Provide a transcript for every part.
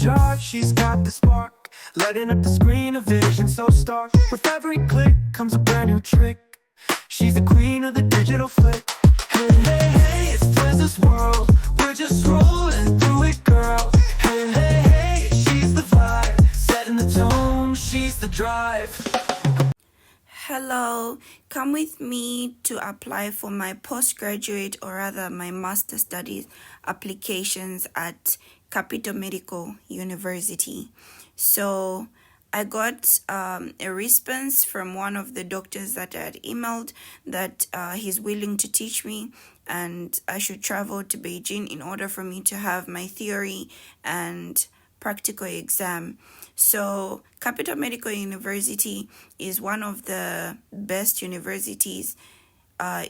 chart, she's got the spark, lighting up the screen, a vision so stark. With every click comes a brand new trick. She's the queen of the digital flick. Hey, hey, hey, it's Twizz's world. We're just rolling through it, girl. Hey, hey, hey, she's the vibe, setting the tone, she's the drive. Hello, come with me to apply for my postgraduate or rather my master studies applications at Capital Medical University. So I got a response from one of the doctors that I had emailed that he's willing to teach me and I should travel to Beijing in order for me to have my theory and practical exam. So Capital Medical University is one of the best universities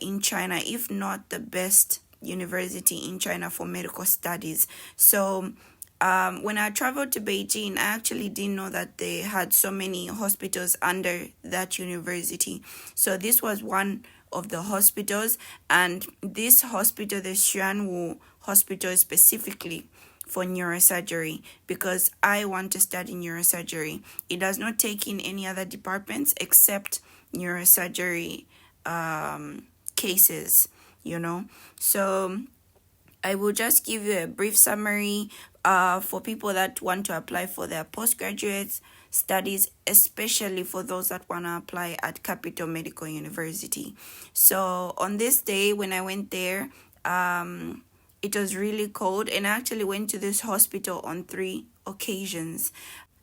in China, if not the best university in China for medical studies. So when I traveled to Beijing, I actually didn't know that they had so many hospitals under that university. So this was one of the hospitals, and this hospital, the Xuanwu Hospital, specifically for neurosurgery, because I want to study neurosurgery. It does not take in any other departments except neurosurgery cases, So I will just give you a brief summary for people that want to apply for their postgraduate studies, especially for those that want to apply at Capital Medical University. So on this day when I went there, it was really cold, and I actually went to this hospital on 3 occasions.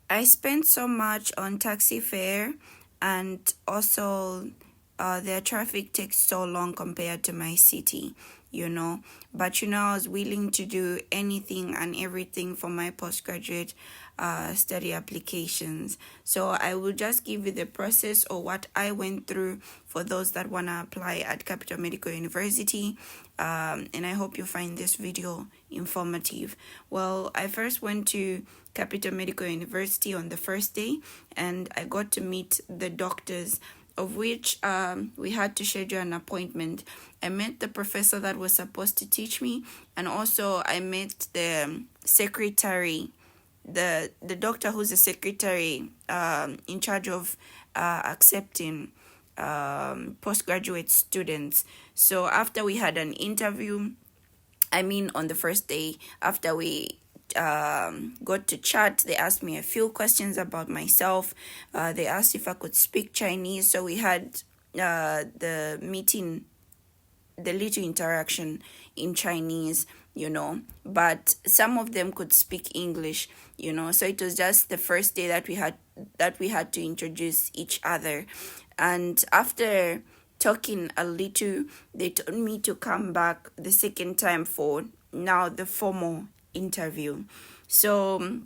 I spent so much on taxi fare, and also their traffic takes so long compared to my city, But I was willing to do anything and everything for my postgraduate study applications. So I will just give you the process or what I went through for those that want to apply at Capital Medical University. And I hope you find this video informative. Well, I first went to Capital Medical University on the first day, and I got to meet the doctors, of which we had to schedule an appointment. I met the professor that was supposed to teach me, and also I met the secretary, the doctor who's the secretary in charge of accepting postgraduate students. So after we had an interview, on the first day, after we got to chat, they asked me a few questions about myself. They asked if I could speak Chinese, so we had the meeting, the little interaction in Chinese, but some of them could speak English, so it was just the first day that we had to introduce each other. And after talking a little, they told me to come back the second time for now the formal interview. So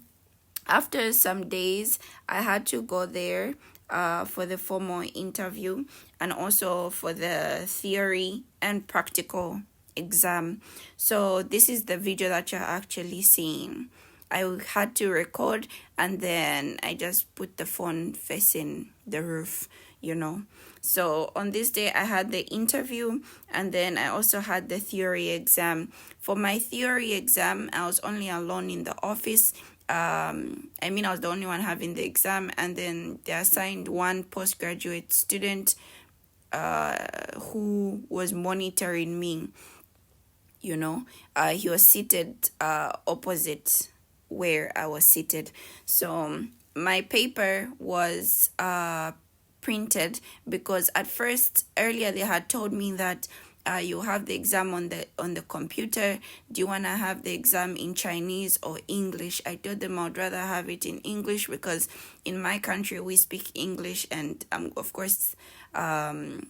after some days, I had to go there for the formal interview and also for the theory and practical exam. So this is the video that you're actually seeing. I had to record, and then I just put the phone facing the roof, So on this day, I had the interview, and then I also had the theory exam. For my theory exam, I was only alone in the office. I was the only one having the exam, and then they assigned one postgraduate student who was monitoring me. He was seated opposite where I was seated. So my paper was printed, because at first earlier they had told me that you have the exam on the computer. Do you want to have the exam in Chinese or English? I told them I would rather have it in English, because in my country we speak English, and of course I'm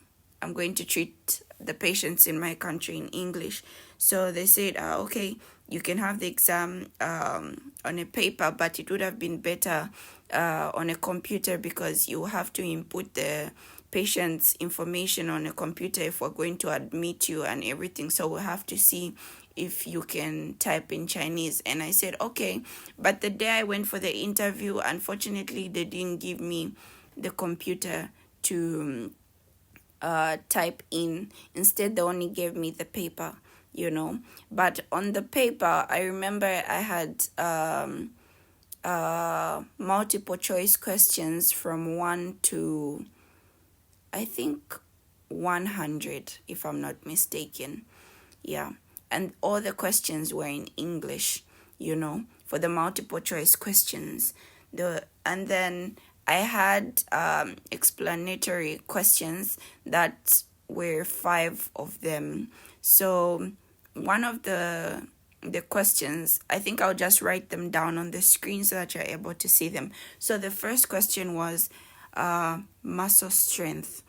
going to treat the patients in my country in English. So they said, okay, you can have the exam on a paper, but it would have been better on a computer, because you have to input the patient's information on a computer if we're going to admit you and everything. So we'll have to see if you can type in Chinese. And I said, okay. But the day I went for the interview, unfortunately, they didn't give me the computer to type in. Instead, they only gave me the paper. But on the paper, I remember I had multiple choice questions from 1 to, I think, 100, if I'm not mistaken. Yeah. And all the questions were in English, for the multiple choice questions. And then I had explanatory questions that were 5 of them. So one of the questions, I think I'll just write them down on the screen so that you're able to see them. So the first question was muscle strength.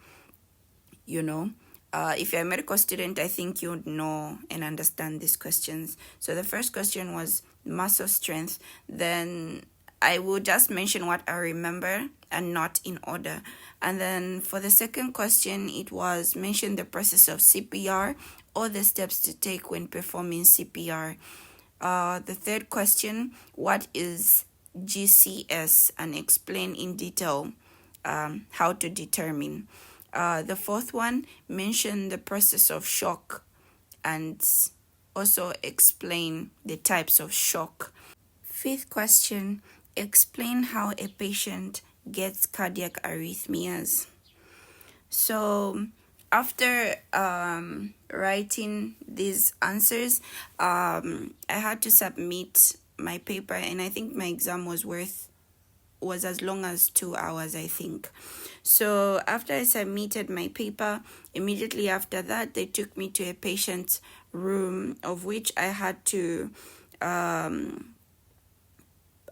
If you're a medical student, I think you would know and understand these questions. So the first question was muscle strength. Then I will just mention what I remember and not in order. And then for the second question, it was mention the process of CPR or the steps to take when performing CPR. The third question, what is GCS, and explain in detail how to determine. The fourth one, mention the process of shock and also explain the types of shock. Fifth question, explain how a patient gets cardiac arrhythmias. So after writing these answers, I had to submit my paper, and I think my exam was as long as 2 hours, I think. So after I submitted my paper, immediately after that, they took me to a patient's room, of which I had to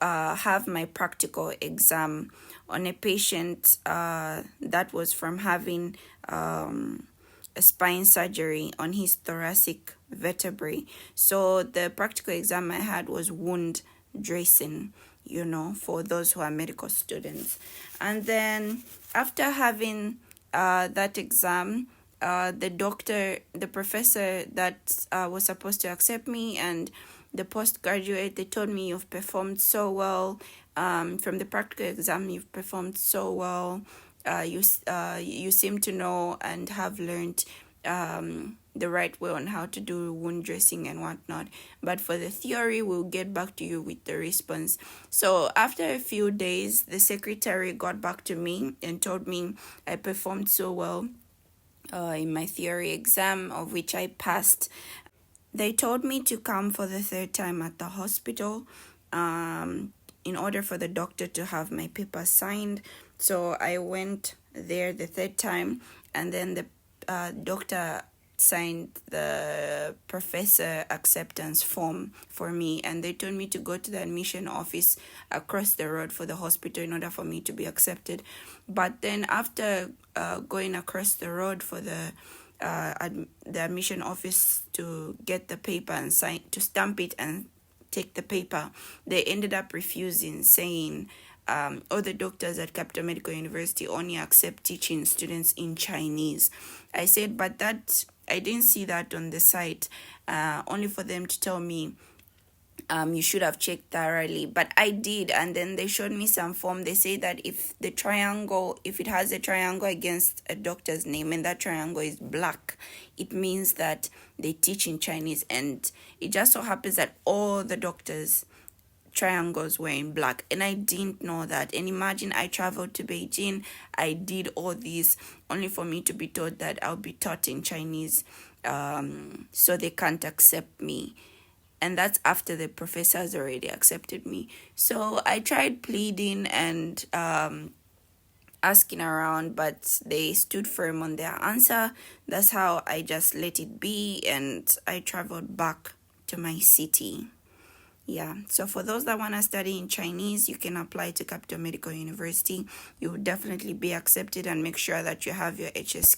have my practical exam on a patient that was from having a spine surgery on his thoracic vertebrae. So the practical exam I had was wound dressing, for those who are medical students. And then after having that exam, the professor that was supposed to accept me, and the postgraduate, they told me, you've performed so well. From the practical exam, you've performed so well. You seem to know and have learned the right way on how to do wound dressing and whatnot. But for the theory, we'll get back to you with the response. So after a few days, the secretary got back to me and told me I performed so well in my theory exam, of which I passed. They told me to come for the third time at the hospital in order for the doctor to have my paper signed. So I went there the third time, and then the doctor signed the professor acceptance form for me, and they told me to go to the admission office across the road for the hospital in order for me to be accepted. But then after going across the road for the admission office to get the paper and sign, to stamp it and take the paper, they ended up refusing, saying all the doctors at Capital Medical University only accept teaching students in Chinese. I said, but that I didn't see that on the site, only for them to tell me you should have checked thoroughly. But I did, and then they showed me some form. They say that if it has a triangle against a doctor's name and that triangle is black, it means that they teach in Chinese. And it just so happens that all the doctors' triangles were in black, and I didn't know that. And imagine, I traveled to Beijing, I did all this only for me to be told that I'll be taught in Chinese, so they can't accept me. And that's after the professors already accepted me. So I tried pleading and asking around, but they stood firm on their answer. That's how I just let it be, and I traveled back to my city. Yeah, so for those that want to study in Chinese, you can apply to Capital Medical University. You will definitely be accepted, and make sure that you have your HSK